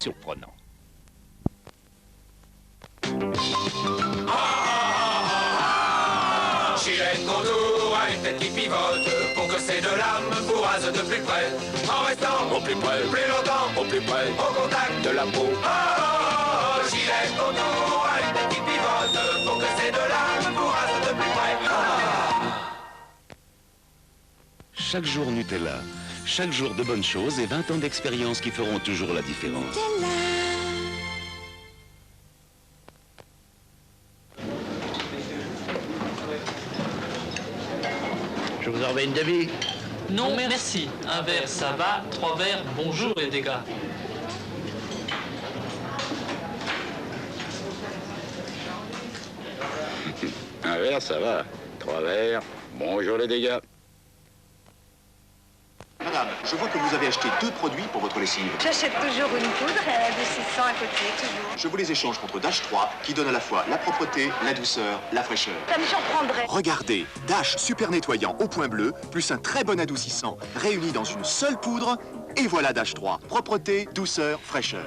surprenant. Gillette Contour a une tête qui pivote pour que ces deux lames vous rasent de plus près. En restant Au plus près, plus longtemps au plus près au contact de la peau. Gillette Contour a une tête qui pivote pour que ces deux lames vous rasent de plus près. Chaque jour Nutella, chaque jour de bonnes choses et 20 ans d'expérience qui feront toujours la différence. Je vous envoie une demi. Non, merci. Un verre, ça va. 3 verres, bonjour les dégâts. Un verre, ça va. 3 verres, bonjour les dégâts. Madame, je vois que vous avez acheté 2 produits pour votre lessive. J'achète toujours une poudre de 600 à côté, toujours. Je vous les échange contre Dash 3, qui donne à la fois la propreté, la douceur, la fraîcheur. Ça me surprendrait. Regardez, Dash super nettoyant au point bleu, plus un très bon adoucissant, réunis dans une seule poudre, et voilà Dash 3. Propreté, douceur, fraîcheur.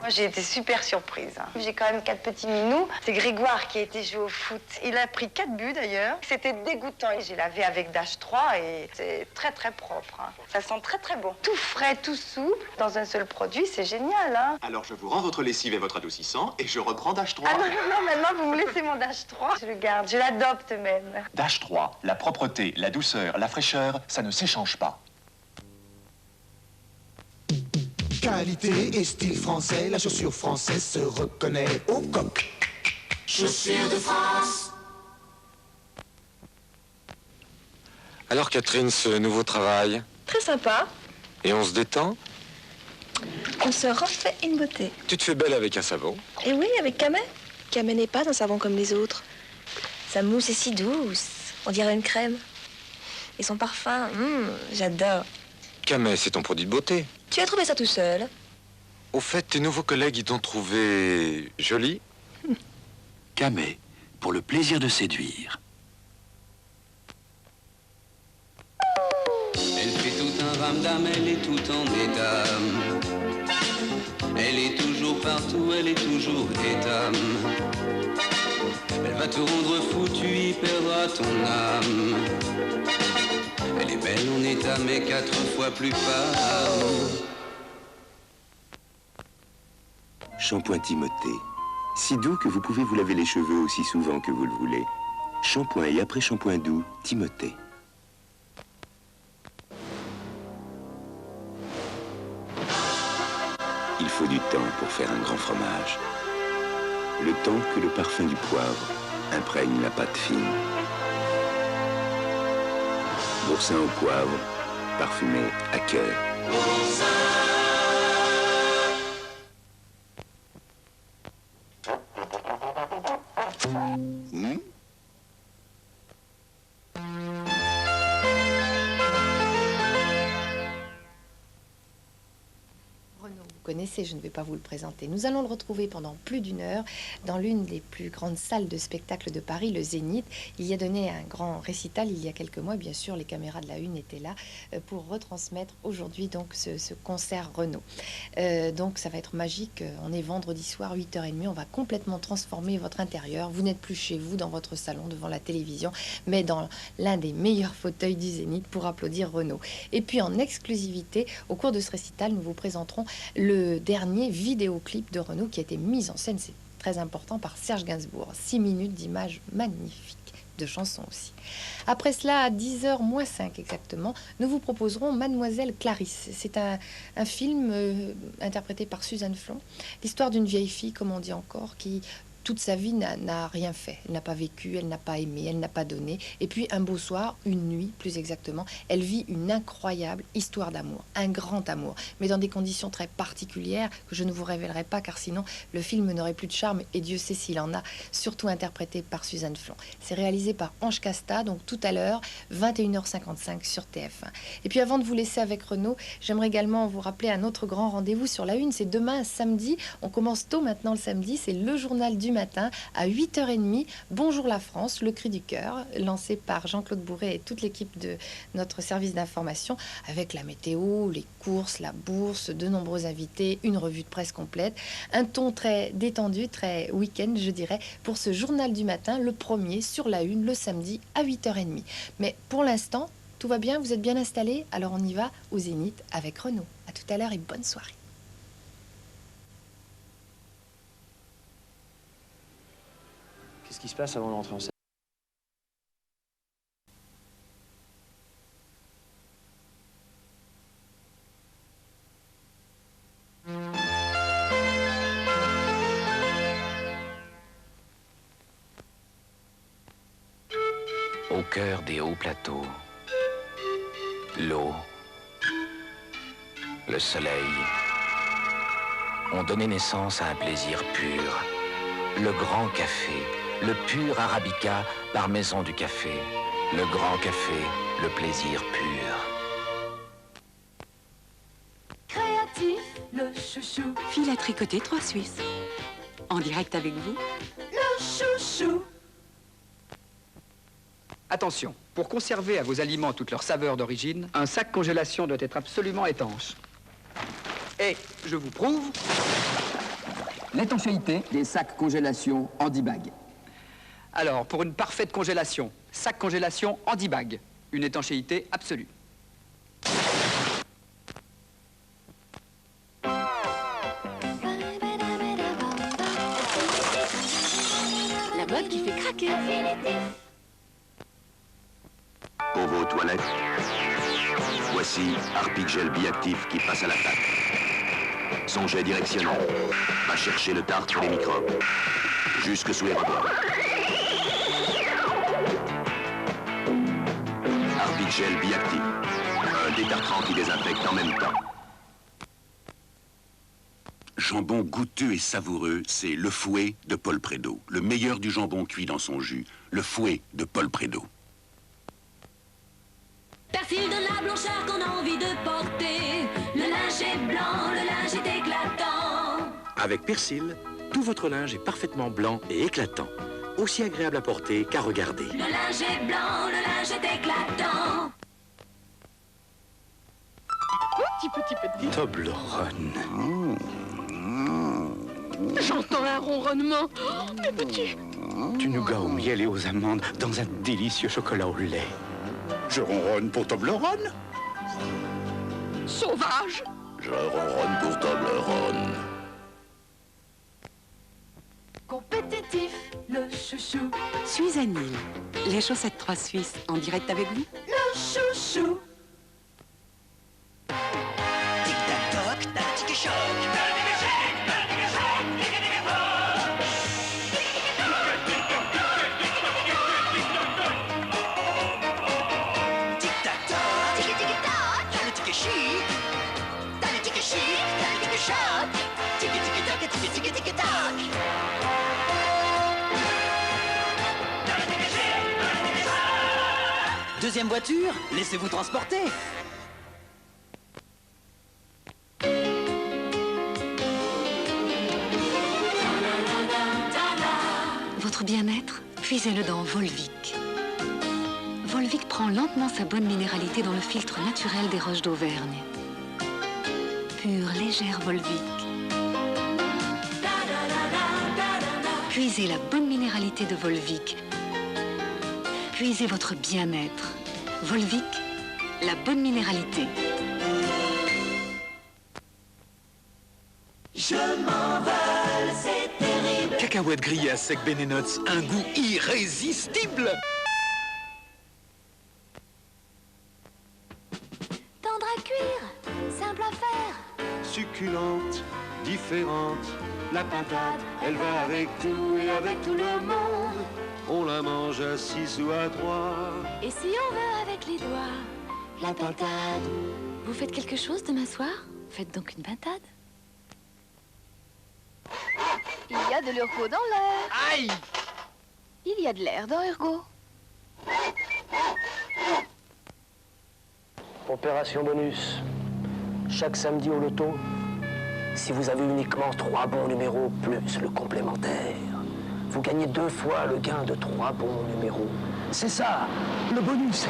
Moi, j'ai été super surprise. J'ai quand même 4 petits minous. C'est Grégoire qui a été joué au foot. Il a pris 4 buts d'ailleurs. C'était dégoûtant. J'ai lavé avec Dash 3 et c'est très très propre. Ça sent très très bon. Tout frais, tout souple. Dans un seul produit, c'est génial. Alors je vous rends votre lessive et votre adoucissant, et je reprends Dash 3. Ah non, maintenant vous me laissez mon Dash 3. Je le garde, je l'adopte même. Dash 3, la propreté, la douceur, la fraîcheur, ça ne s'échange pas. Qualité et style français, la chaussure française se reconnaît au coq. Chaussures de France. Alors Catherine, ce nouveau travail, Très sympa. et on se détend? On se refait une beauté. Tu te fais belle avec un savon. Et oui, avec Camay. Camay n'est pas un savon comme les autres. Sa mousse est si douce. On dirait une crème. Et son parfum, j'adore. Camay, c'est ton produit de beauté. Tu as trouvé ça tout seul? Au fait, tes nouveaux collègues, ils t'ont trouvé jolie? Camay, pour le plaisir de séduire. Elle fait tout un ramdam, elle est tout en édame. Elle est toujours partout, elle est toujours édame. Elle va te rendre fou, tu y perdras ton âme. Elle est belle en état, mais 4 fois plus femme. Shampoing Timothée. Si doux que vous pouvez vous laver les cheveux aussi souvent que vous le voulez. Shampoing et après-shampoing doux, Timothée. Il faut du temps pour faire un grand fromage. Le temps que le parfum du poivre imprègne la pâte fine. Boursin au poivre, parfumé à cœur. Connaissez, je ne vais pas vous le présenter. Nous allons le retrouver pendant plus d'1 heure dans l'une des plus grandes salles de spectacle de Paris, le Zénith. Il y a donné un grand récital il y a quelques mois. Bien sûr, les caméras de la Une étaient là pour retransmettre aujourd'hui donc ce concert Renaud. Donc ça va être magique. On est vendredi soir, 8h30. On va complètement transformer votre intérieur. Vous n'êtes plus chez vous, dans votre salon, devant la télévision, mais dans l'un des meilleurs fauteuils du Zénith pour applaudir Renaud. Et puis en exclusivité, au cours de ce récital, nous vous présenterons le dernier vidéoclip de Renaud qui a été mis en scène, c'est très important, par Serge Gainsbourg. 6 minutes d'images magnifiques, de chansons aussi. Après cela, à 10h moins 5 exactement, nous vous proposerons Mademoiselle Clarisse. C'est un film interprété par Suzanne Flon. L'histoire d'une vieille fille, comme on dit encore, qui toute sa vie n'a rien fait. Elle n'a pas vécu, elle n'a pas aimé, elle n'a pas donné. Et puis un beau soir, une nuit plus exactement, elle vit une incroyable histoire d'amour, un grand amour, mais dans des conditions très particulières que je ne vous révélerai pas, car sinon le film n'aurait plus de charme, et Dieu sait s'il en a, surtout interprété par Suzanne Flon. C'est réalisé par Ange Casta, donc tout à l'heure, 21h55 sur TF1. Et puis avant de vous laisser avec Renaud, j'aimerais également vous rappeler un autre grand rendez-vous sur la Une. C'est demain, samedi. On commence tôt maintenant le samedi, c'est le journal du matin matin à 8h30. Bonjour la France, le cri du cœur, lancé par Jean-Claude Bourret et toute l'équipe de notre service d'information, avec la météo, les courses, la bourse, de nombreux invités, une revue de presse complète. Un ton très détendu, très week-end, je dirais, pour ce journal du matin, le premier sur la une, le samedi à 8h30. Mais pour l'instant, tout va bien, vous êtes bien installés? Alors on y va au Zénith avec Renaud. À tout à l'heure et bonne soirée. Qu'est-ce qui se passe avant de rentrer en scène? Au cœur des hauts plateaux, l'eau, le soleil ont donné naissance à un plaisir pur. Le grand café, le pur arabica par Maison du Café. Le grand café, le plaisir pur. Créatif, le chouchou. Fil à tricoter 3 Suisses. En direct avec vous, le chouchou. Attention, pour conserver à vos aliments toute leur saveur d'origine, un sac congélation doit être absolument étanche. Et je vous prouve l'étanchéité des sacs congélation Handibag. Alors, pour une parfaite congélation, sac congélation Handibag, une étanchéité absolue. la mode qui fait craquer. Pour vos toilettes, voici Harpic Gel Biactif qui passe à l'attaque. Son jet directionnel va chercher le tartre et les microbes, jusque sous les rebords. Harpic Gel Biactif, un détartrant qui désinfecte en même temps. Jambon goûteux et savoureux, c'est Le Fouet de Paul Prédo. Le meilleur du jambon cuit dans son jus. Le Fouet de Paul Prédo. Persil donne la blancheur qu'on a envie de porter. Le linge est blanc, le linge est éclatant. Avec Persil, tout votre linge est parfaitement blanc et éclatant. Aussi agréable à porter qu'à regarder. Le linge est blanc, le linge est éclatant. Petit. Toblerone. J'entends un ronronnement. Oh, mes petits. Du nougat au miel et aux amandes dans un délicieux chocolat au lait. Je ronronne pour Toblerone. Sauvage. Je ronronne pour Toblerone. Compétitif, le chouchou. Suisanil, les chaussettes 3 Suisses. En direct avec vous, le chouchou. Deuxième voiture, laissez-vous transporter. votre bien-être, puisez-le dans Volvic. Volvic prend lentement sa bonne minéralité dans le filtre naturel des roches d'Auvergne. Pure, légère Volvic. Puisez la bonne minéralité de Volvic. Puisez votre bien-être. Volvic, la bonne minéralité. Je m'envole, c'est terrible. Cacahuètes grillées à sec Ben & Nuts, un goût irrésistible. Tendre à cuire, simple à faire. Succulente, différente, la pintade, elle va avec tout et avec tout le monde. On la mange à 6 ou à 3. Et si on veut avec les doigts, la pintade. Vous faites quelque chose demain soir? Faites donc une pintade. Il y a de l'urgo dans l'air. Aïe! Il y a de l'air dans Urgo. Opération bonus. Chaque samedi au loto, si vous avez uniquement 3 bons numéros plus le complémentaire, vous gagnez 2 fois le gain de 3 bons numéros. C'est ça, le bonus.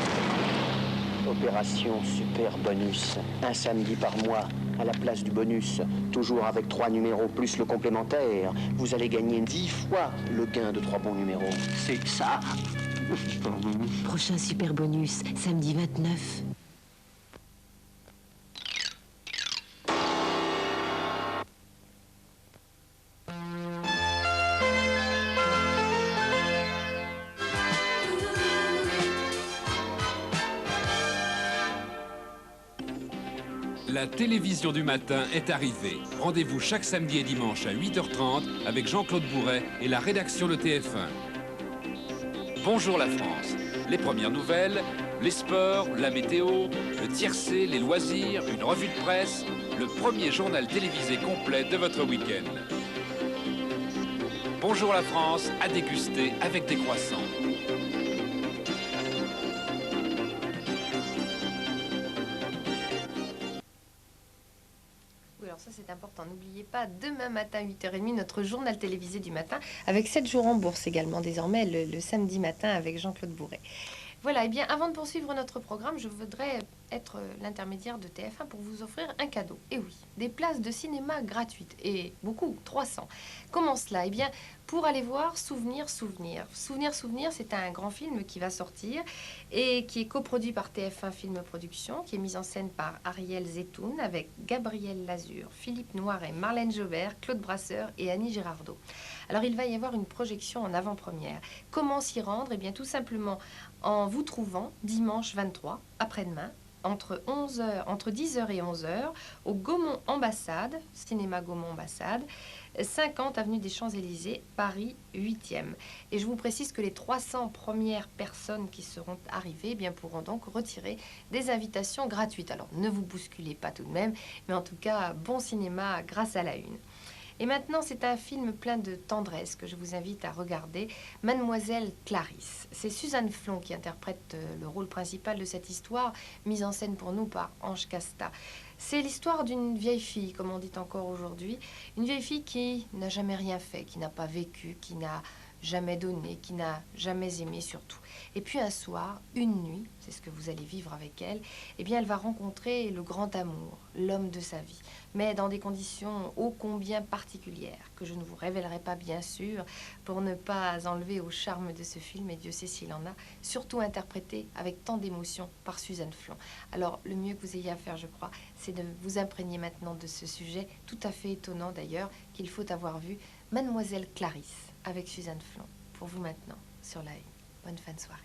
Opération Super Bonus. Un samedi par mois, à la place du bonus. Toujours avec 3 numéros plus le complémentaire. Vous allez gagner 10 fois le gain de 3 bons numéros. C'est ça. Prochain Super Bonus, samedi 29. La télévision du matin est arrivée. Rendez-vous chaque samedi et dimanche à 8h30 avec Jean-Claude Bourret et la rédaction de TF1. Bonjour la France. Les premières nouvelles, les sports, la météo, le tiercé, les loisirs, une revue de presse, le premier journal télévisé complet de votre week-end. Bonjour la France, à déguster avec des croissants. Ça c'est important, n'oubliez pas, demain matin 8h30, notre journal télévisé du matin, avec 7 jours en bourse également désormais, le samedi matin avec Jean-Claude Bourret. Voilà, et bien avant de poursuivre notre programme, je voudrais être l'intermédiaire de TF1 pour vous offrir un cadeau. Et oui, des places de cinéma gratuites, et beaucoup, 300. Comment cela? Eh bien, pour aller voir Souvenir, Souvenir. Souvenir, Souvenir, c'est un grand film qui va sortir et qui est coproduit par TF1 Film Production, qui est mis en scène par Ariel Zetoun avec Gabriel Lazur, Philippe Noiret, Marlène Jobert, Claude Brasseur et Annie Girardot. Alors, il va y avoir une projection en avant-première. Comment s'y rendre? Eh bien, tout simplement en vous trouvant dimanche 23, après-demain, entre 10h et 11h, au Gaumont Ambassade, cinéma Gaumont Ambassade, 50 avenue des Champs-Élysées, Paris 8e. Et je vous précise que les 300 premières personnes qui seront arrivées, eh bien, pourront donc retirer des invitations gratuites. Alors, ne vous bousculez pas tout de même, mais en tout cas, bon cinéma grâce à la une. Et maintenant, c'est un film plein de tendresse que je vous invite à regarder, Mademoiselle Clarisse. C'est Suzanne Flon qui interprète le rôle principal de cette histoire, mise en scène pour nous par Ange Casta. C'est l'histoire d'une vieille fille, comme on dit encore aujourd'hui, une vieille fille qui n'a jamais rien fait, qui n'a pas vécu, qui n'a jamais donné, qui n'a jamais aimé surtout. Et puis un soir, une nuit, c'est ce que vous allez vivre avec elle, eh bien elle va rencontrer le grand amour, l'homme de sa vie, mais dans des conditions ô combien particulières, que je ne vous révélerai pas bien sûr, pour ne pas enlever au charme de ce film, et Dieu sait s'il en a, surtout interprété avec tant d'émotion par Suzanne Flon. Alors le mieux que vous ayez à faire, je crois, c'est de vous imprégner maintenant de ce sujet, tout à fait étonnant d'ailleurs, qu'il faut avoir vu, Mademoiselle Clarisse, avec Suzanne Flon, pour vous maintenant, sur la une. Bonne fin de soirée.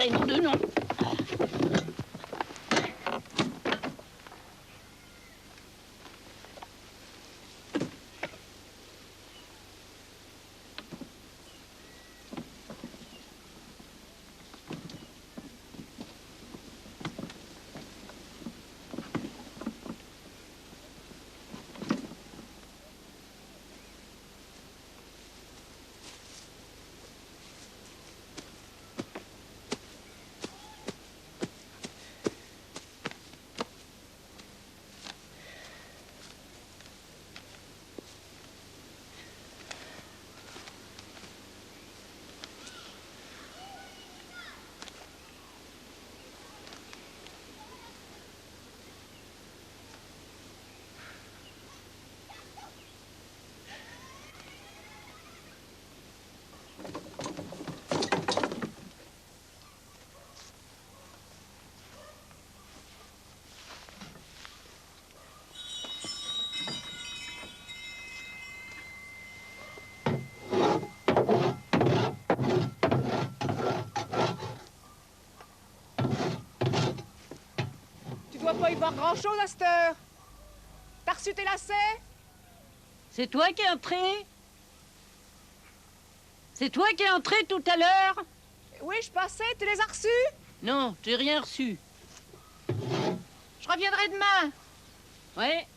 fait, nom de nom. Tu dois pas y voir grand-chose à cette heure. T'as reçu tes lacets? C'est toi qui es entré? C'est toi qui es entré tout à l'heure? Oui, je passais, tu les as reçus? Non, j'ai rien reçu. Je reviendrai demain. Ouais.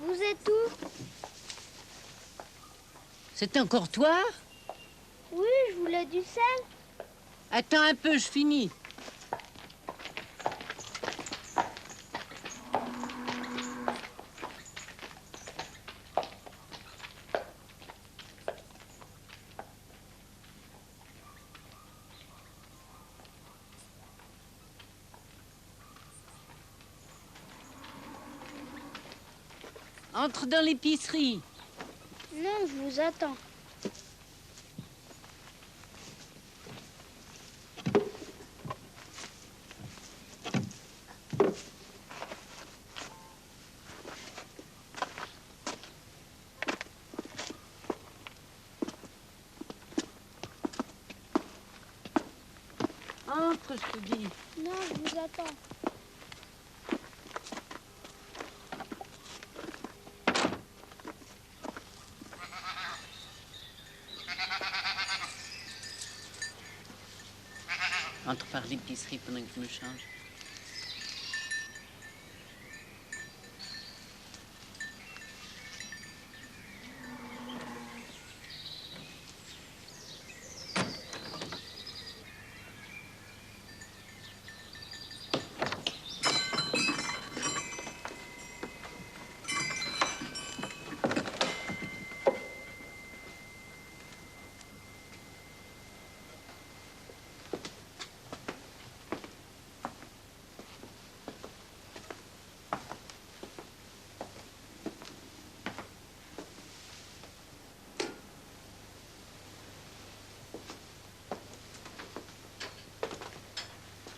Vous êtes où? C'est encore toi? Oui, je voulais du sel. Attends un peu, je finis. Entre dans l'épicerie. Non, je vous attends. Entre, je te dis. Non, je vous attends. Entre par l'épicerie pendant que je me change.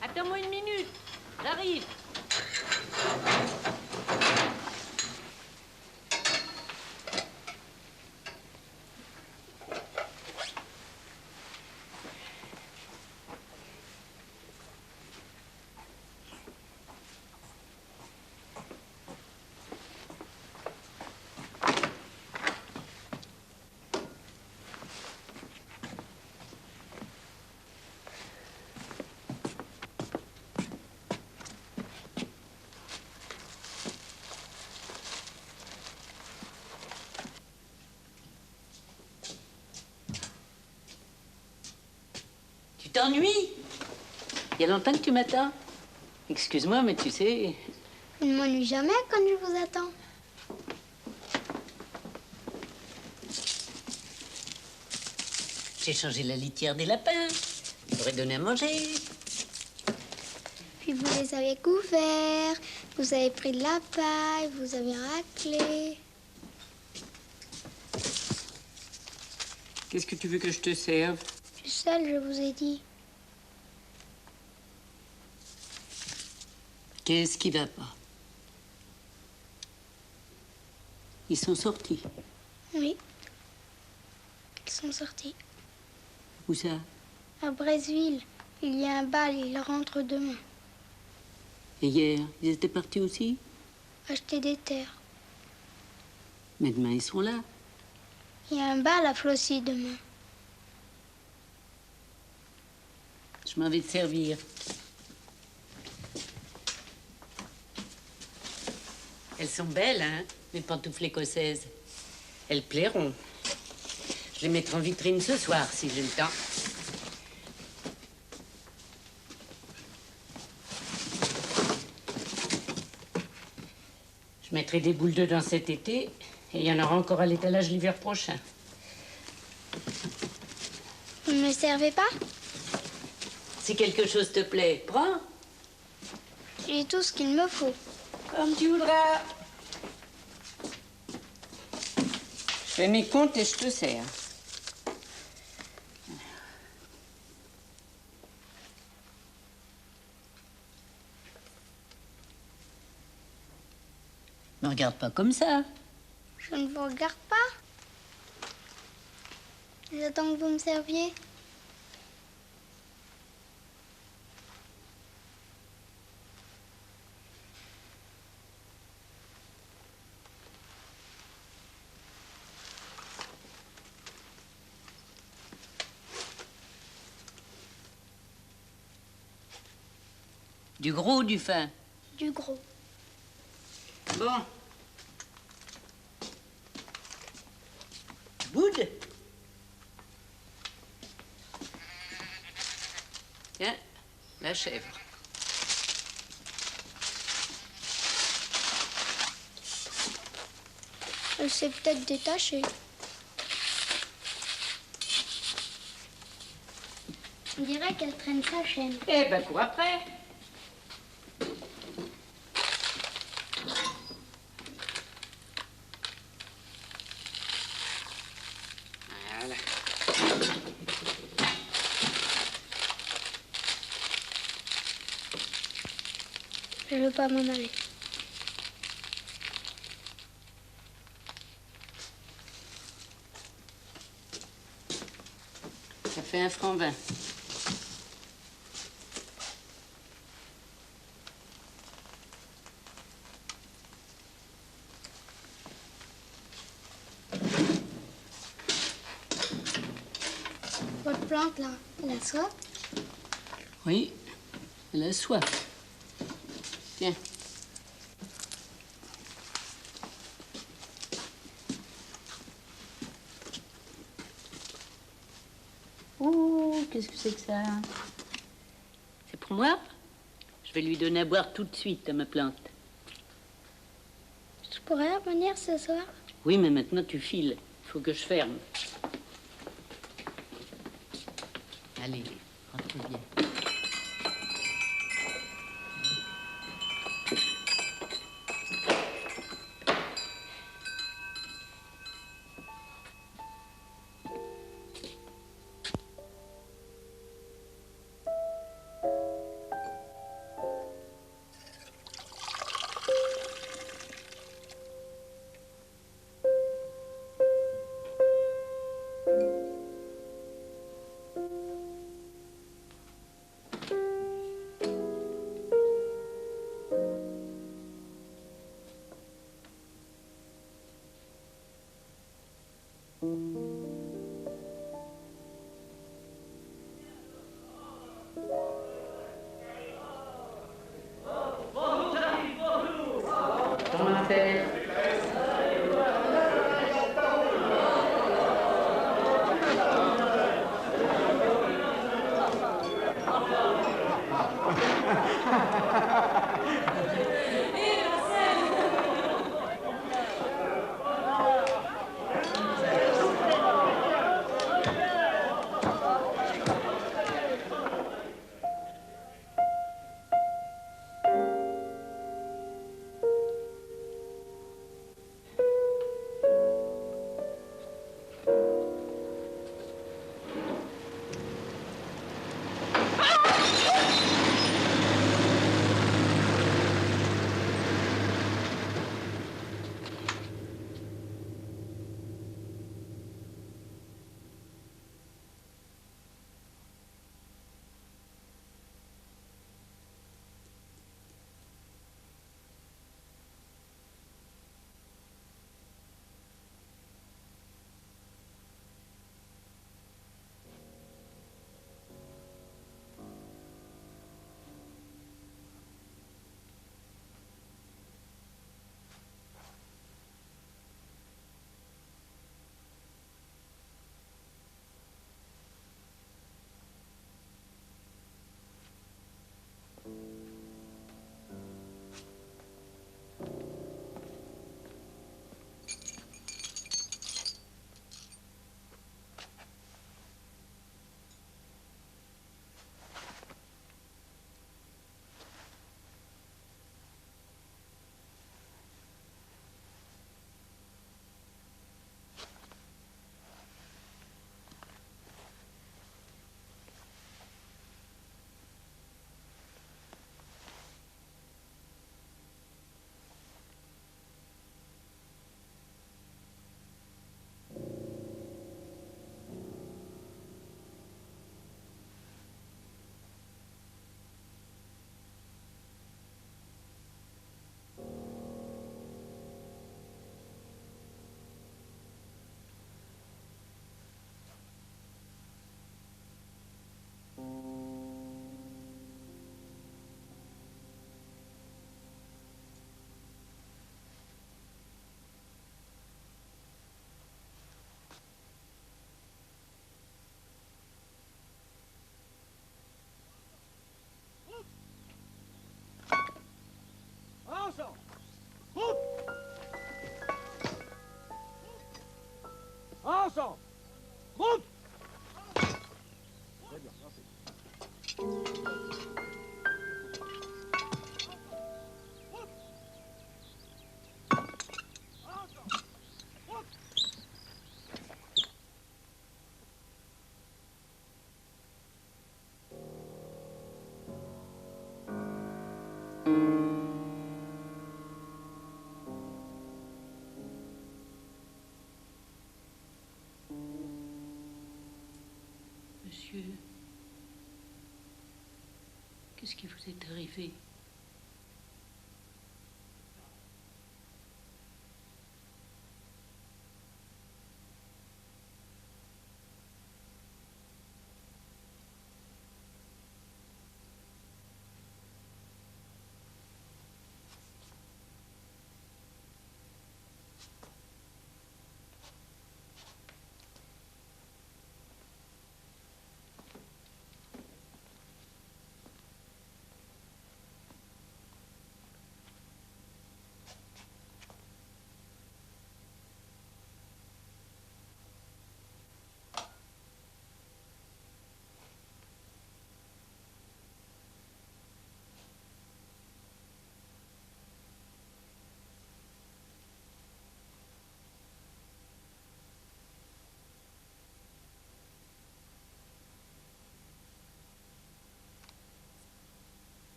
Attends-moi une minute, j'arrive. Tu t'ennuies? Il y a longtemps que tu m'attends? Excuse-moi, mais tu sais... Je ne m'ennuie jamais quand je vous attends. J'ai changé la litière des lapins. J'aurais donné à manger. Puis vous les avez couverts, vous avez pris de la paille, vous avez raclé. Qu'est-ce que tu veux que je te serve? Du sel, je vous ai dit. Qu'est-ce qui va pas? Ils sont sortis. Oui. Ils sont sortis. Où ça? À Brésil, il y a un bal, ils rentrent demain. Et hier, ils étaient partis aussi? Acheter des terres. Mais demain, ils sont là. Il y a un bal à Flossie demain. Je m'en vais te servir. Elles sont belles, hein, mes pantoufles écossaises. Elles plairont. Je les mettrai en vitrine ce soir, si j'ai le temps. Je mettrai des boules dedans cet été, et il y en aura encore à l'étalage l'hiver prochain. Vous ne me servez pas? Si quelque chose te plaît, prends. J'ai tout ce qu'il me faut. Comme tu voudras. Je fais mes comptes et je te sers. Ne regarde pas comme ça. Je ne vous regarde pas. J'attends que vous me serviez. Du gros ou du fin? Du gros. Bon. Boud. Tiens, la chèvre. Elle s'est peut-être détachée. On dirait qu'elle traîne sa chaîne. Eh ben, cours après. Voilà. Je ne veux pas m'en aller. Ça fait 1 franc 20. Votre plante, là, elle a soif? Oui, elle a soif. Tiens. Oh, qu'est-ce que c'est que ça? C'est pour moi? Je vais lui donner à boire tout de suite à ma plante. Je pourrais revenir ce soir? Oui, mais maintenant tu files. Il faut que je ferme. Allez, rentre bien. Ensemble. Route. Très bien, merci. Monsieur, qu'est-ce qui vous est arrivé?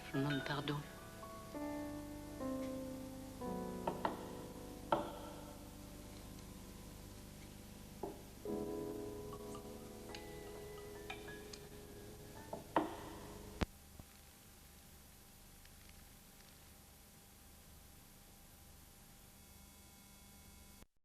Je vous demande pardon.